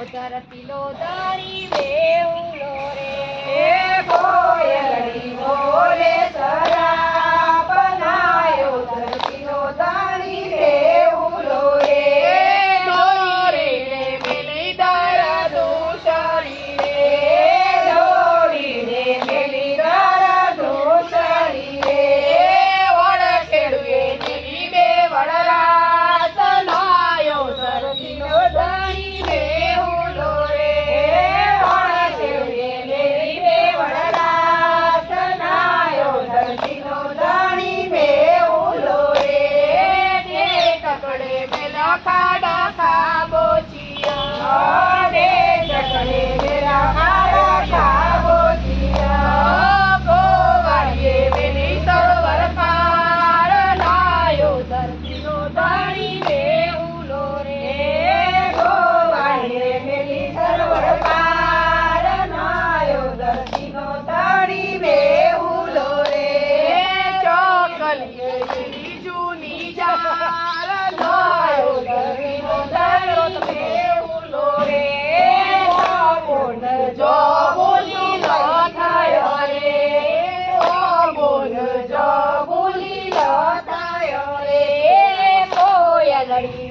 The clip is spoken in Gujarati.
ધરતીનો ધણી બેહુલો રે કોયલડી બોલે સરા બનાયો ધરતીનો ધણી બેહુલો રે દોરે રે મેલી દરદો શરી રે દોરી રે મેલી દરદો શરી રે વડ ખેડુએ દેવી બે વડરા સનાયો ધરતીનો ધણી બેહુલો રે વડ ખેડુએ દેવી બે વડરા સનાયો ધરતીનો ધણી બેહુલો રે તે કકડે મેલા ખાડા ખાબોચિયા તે કકડે મેલા ખાડા ખાબોચિયા ગોવાળીએ મેલી સરોવર પાર લાયો ધરતીનો ધણી બેહુલો રે ગોવાળીએ મેલી સરોવર પાર લાયો ધરતીનો ધણી બેહુલો રે ચોકલીએ મેલી જૂની જાર લાયો ધરતીનો ધણી બેહુલો રે બોલ જો બોલી ન થાય રે બોલ જો બોલી ન થાય રે કોયલડી